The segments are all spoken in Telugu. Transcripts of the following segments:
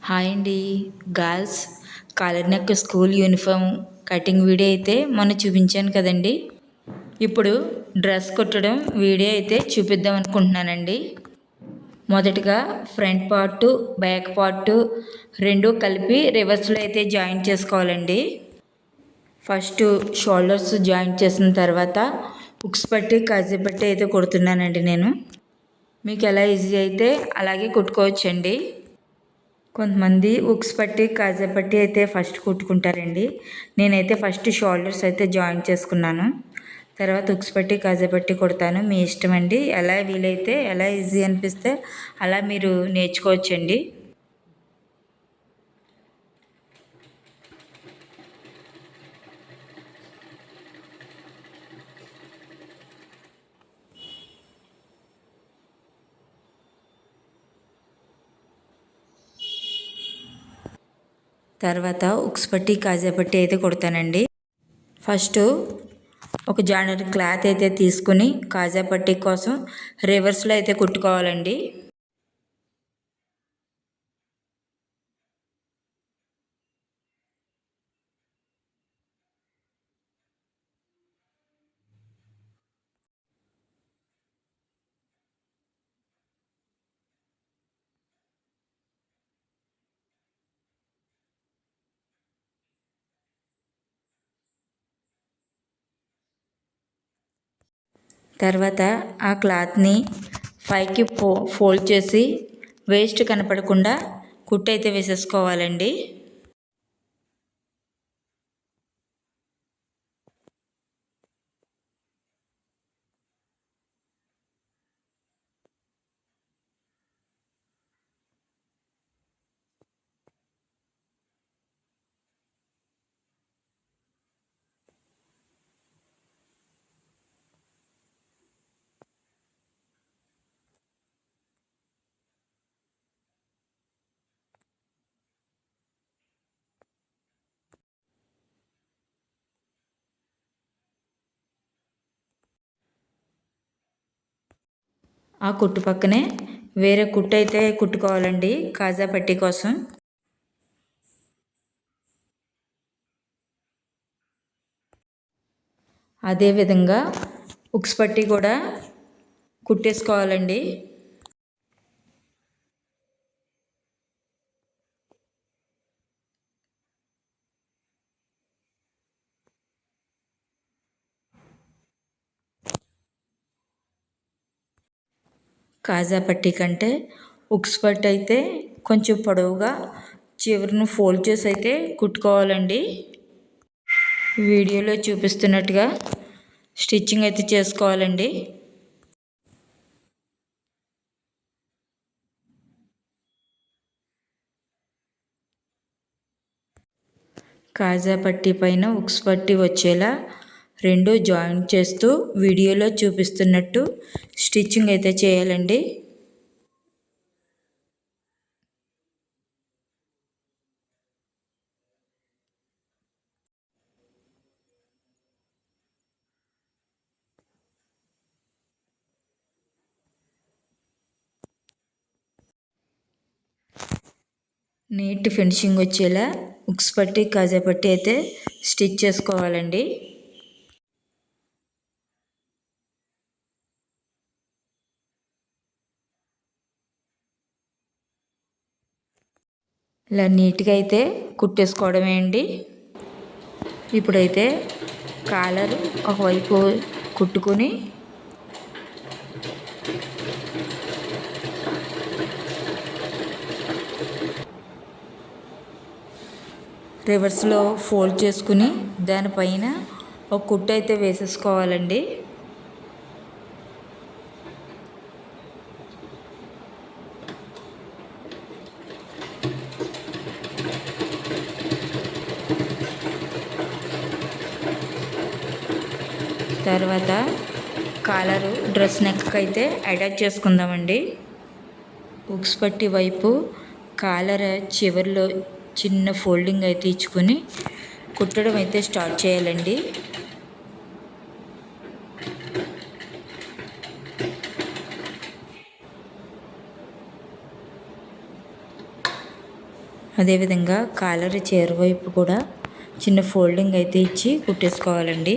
హాయ్ అండి. Girls collar neck school uniform cutting video అయితే మొన్న చూపించాను కదండి. ఇప్పుడు డ్రెస్ కుట్టడం వీడియో అయితే చూపిద్దాం అనుకుంటున్నానండి. మొదటగా ఫ్రంట్ పార్టు బ్యాక్ పార్టు రెండు కలిపి రివర్స్లో అయితే జాయింట్ చేసుకోవాలండి. ఫస్ట్ షోల్డర్స్ జాయింట్ చేసిన తర్వాత ఉక్స్ పట్టి కాజీ పట్టి అయితే కుడుతున్నానండి. నేను మీకు ఎలా ఈజీ అయితే అలాగే కుట్టుకోవచ్చండి. కొంతమంది ఉక్స్ పట్టి కాజా పట్టి అయితే ఫస్ట్ కుట్టుకుంటారండి. నేనైతే ఫస్ట్ షోల్డర్స్ అయితే జాయిన్ చేసుకున్నాను. తర్వాత ఉక్స్ పట్టి కాజా పట్టి కుడతాను. మీ ఇష్టం అండి. ఎలా వీలైతే ఎలా ఈజీ అనిపిస్తే అలా మీరు నేర్చుకోవచ్చండి. తర్వాత ఉక్స్ పట్టి కాజా పట్టి అయితే కుడతానండి. ఫస్ట్ ఒక జానర్ క్లాత్ అయితే తీసుకుని కాజా పట్టి కోసం రివర్స్లో అయితే కుట్టుకోవాలండి. తర్వాత ఆ క్లాత్ని పైకి ఫోల్డ్ చేసి వేస్ట్ కనపడకుండా కుట్టు అయితే వేసేసుకోవాలండి. ఆ కుట్టు పక్కనే వేరే కుట్టు అయితే కుట్టుకోవాలండి కాజా పట్టి కోసం. అదేవిధంగా ఉక్స్ పట్టి కూడా కుట్టేసుకోవాలండి. కాజా పట్టి కంటే ఉక్స్ పట్టి అయితే కొంచెం పొడవుగా చివరిని ఫోల్డ్ చేసి అయితే కుట్టుకోవాలండి. వీడియోలో చూపిస్తున్నట్టుగా స్టిచ్చింగ్ అయితే చేసుకోవాలండి. కాజా పట్టి పైన ఉక్స్ పట్టి వచ్చేలా రెండు జాయింట్ చేస్తూ వీడియోలో చూపిస్తున్నట్టు స్టిచ్చింగ్ అయితే చేయాలండి. నీట్ ఫినిషింగ్ వచ్చేలా ఉక్స్ పట్టి కాజా పట్టి అయితే స్టిచ్ చేసుకోవాలండి. ఇలా నీట్గా అయితే కుట్టేసుకోవడమే అండి. ఇప్పుడైతే కాలర్ ఒకవైపు కుట్టుకొని రివర్స్లో ఫోల్డ్ చేసుకుని దానిపైన ఒక కుట్టు అయితే వేసేసుకోవాలండి. తర్వాత కాలరు డ్రెస్ నెక్ అయితే అటాచ్ చేసుకుందామండి. ఉక్స్ పట్టి వైపు కాలర్ చివరిలో చిన్న ఫోల్డింగ్ అయితే ఇచ్చుకొని కుట్టడం అయితే స్టార్ట్ చేయాలండి. అదేవిధంగా కాలర్ చివరి వైపు కూడా చిన్న ఫోల్డింగ్ అయితే ఇచ్చి కుట్టేసుకోవాలండి.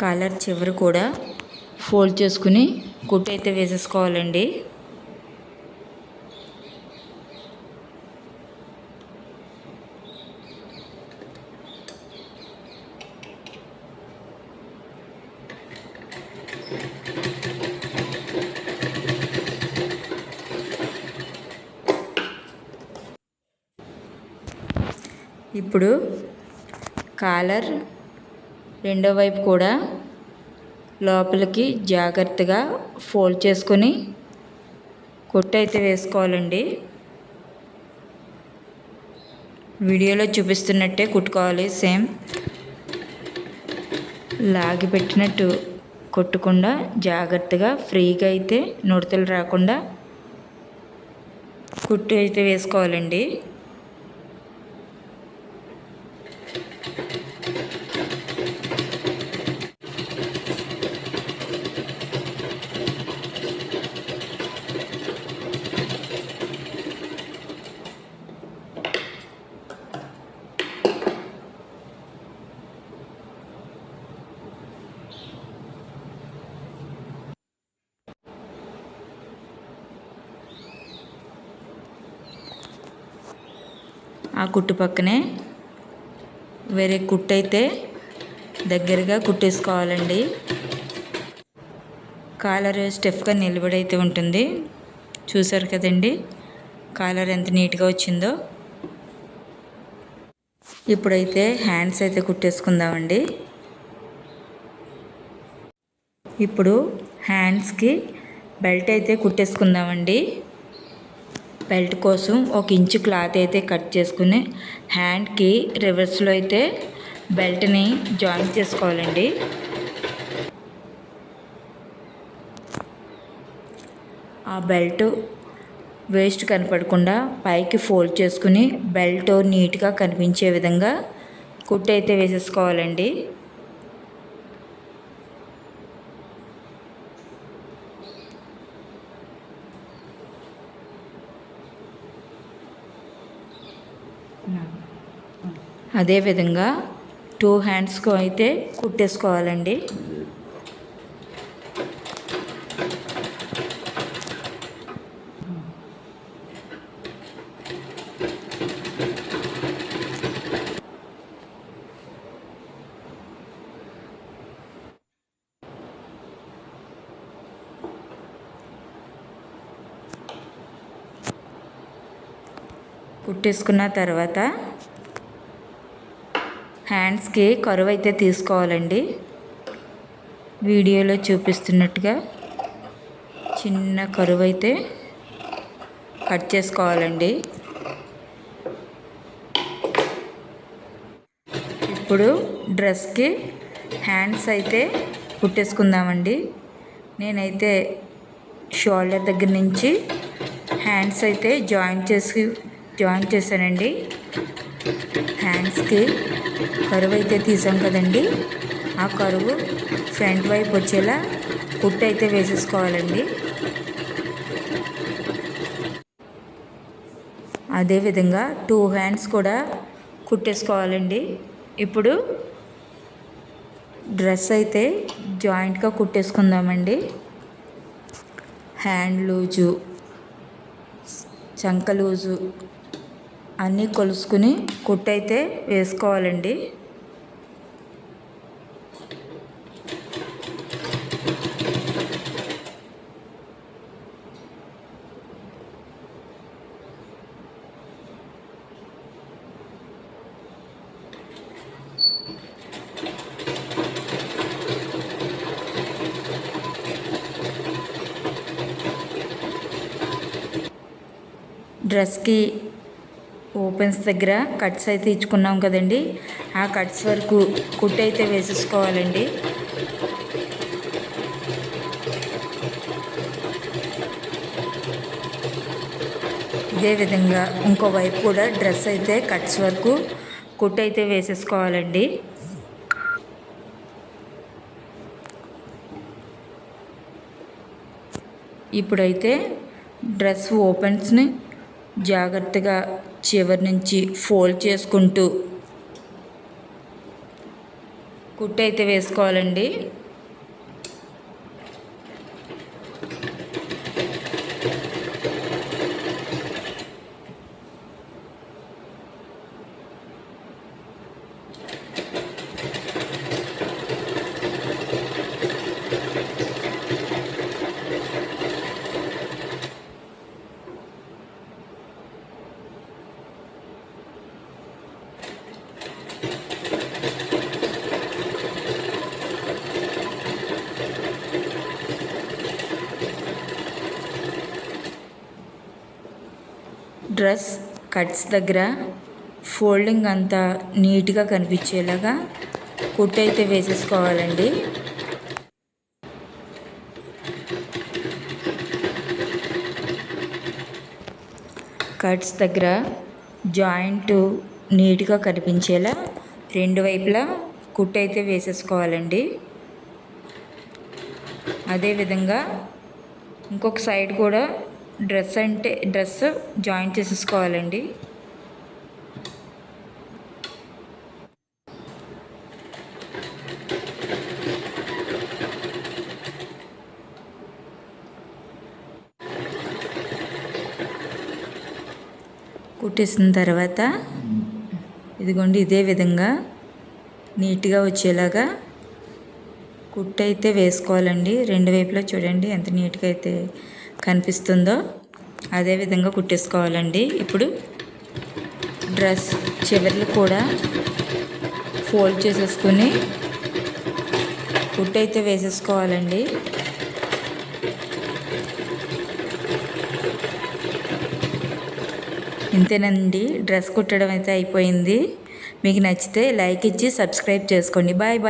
కాలర్ చివరి కూడా ఫోల్డ్ చేసుకుని కుట్టు అయితే వేసేసుకోవాలండి. ఇప్పుడు కాలర్ రెండో వైపు కూడా లోపలికి జాగ్రత్తగా ఫోల్డ్ చేసుకొని కుట్టు అయితే వేసుకోవాలండి. వీడియోలో చూపిస్తున్నట్టే కుట్టుకోవాలి. సేమ్ లాగి పెట్టినట్టు కొట్టకుండా జాగ్రత్తగా ఫ్రీగా అయితే నుడతలు రాకుండా కుట్టు అయితే వేసుకోవాలండి. ఆ కుట్టు పక్కనే వేరే కుట్టు అయితే దగ్గరగా కుట్టేసుకోవాలండి. కాలర్ స్టిఫ్గా నిలబడైతే ఉంటుంది. చూసారు కదండి కాలర్ ఎంత నీట్గా వచ్చిందో. ఇప్పుడైతే హ్యాండ్స్ అయితే కుట్టేసుకుందామండి. ఇప్పుడు హ్యాండ్స్కి బెల్ట్ అయితే కుట్టేసుకుందామండి. బెల్ట్ కోసం 1 ఇంచు క్లాత్ అయితే కట్ చేసుకుని హ్యాండ్కి రివర్స్లో అయితే బెల్ట్ని జాయిన్ చేసుకోవాలండి. ఆ బెల్ట్ వేస్ట్ కనపడకుండా పైకి ఫోల్డ్ చేసుకుని బెల్ట్ నీట్గా కనిపించే విధంగా కుట్టు అయితే వేసేసుకోవాలండి. అదేవిధంగా 2 హ్యాండ్స్కు అయితే కుట్టేసుకోవాలండి. కుట్టేసుకున్న తర్వాత హ్యాండ్స్కి కరువు అయితే తీసుకోవాలండి. వీడియోలో చూపిస్తున్నట్టుగా చిన్న కరువు అయితే కట్ చేసుకోవాలండి. ఇప్పుడు డ్రెస్కి హ్యాండ్స్ అయితే కుట్టేసుకుందామండి. నేనైతే షోల్డర్ దగ్గర నుంచి హ్యాండ్స్ అయితే జాయిన్ చేశానండి. హ్యాండ్స్కి కరువు అయితే తీసాం కదండి, ఆ కరువు ఫ్రంట్ వైపు వచ్చేలా కుట్టు అయితే వేసేసుకోవాలండి. అదేవిధంగా 2 హ్యాండ్స్ కూడా కుట్టేసుకోవాలండి. ఇప్పుడు డ్రెస్ అయితే జాయింట్గా కుట్టేసుకుందామండి. హ్యాండ్ లూజు, చంక లూజు అన్నీ కొలుసుకుని కుట్టు అయితే వేసుకోవాలండి. డ్రెస్కి ఓపెన్స్ దగ్గర కట్స్ అయితే ఇచ్చుకున్నాం కదండి, ఆ కట్స్ వరకు కుట్టు అయితే వేసేసుకోవాలండి. ఇదే విధంగా ఇంకో వైపు కూడా డ్రెస్ అయితే కట్స్ వరకు కుట్టు అయితే వేసేసుకోవాలండి. ఇప్పుడైతే డ్రెస్ ఓపెన్స్ని జాగ్రత్తగా చివరి నుంచి ఫోల్డ్ చేసుకుంటూ కుట్టు అయితే వేసుకోవాలండి. డ్రెస్ కట్స్ దగ్గర ఫోల్డింగ్ అంతా నీట్గా కనిపించేలాగా కుట్టు అయితే వేసేసుకోవాలండి. కట్స్ దగ్గర జాయింట్ నీట్గా కనిపించేలా రెండు వైపులా కుట్టు అయితే వేసేసుకోవాలండి. అదేవిధంగా ఇంకొక సైడ్ కూడా డ్రెస్ జాయింట్ చేసేసుకోవాలండి. కుట్టేసిన తర్వాత ఇదిగోండి ఇదే విధంగా నీట్గా వచ్చేలాగా కుట్టు అయితే వేసుకోవాలండి. రెండు వైపులా చూడండి ఎంత నీట్గా అయితే కనిపిస్తుందో అదే విధంగా కుట్టేసుకోవాలండి. ఇప్పుడు డ్రెస్ చివర్లు కూడా ఫోల్డ్ చేసేసుకుని కుట్టు అయితే వేసేసుకోవాలండి. ఇంతేనండి, డ్రెస్ కుట్టడం అయితే అయిపోయింది. మీకు నచ్చితే లైక్ ఇచ్చి సబ్స్క్రైబ్ చేసుకోండి. Bye bye.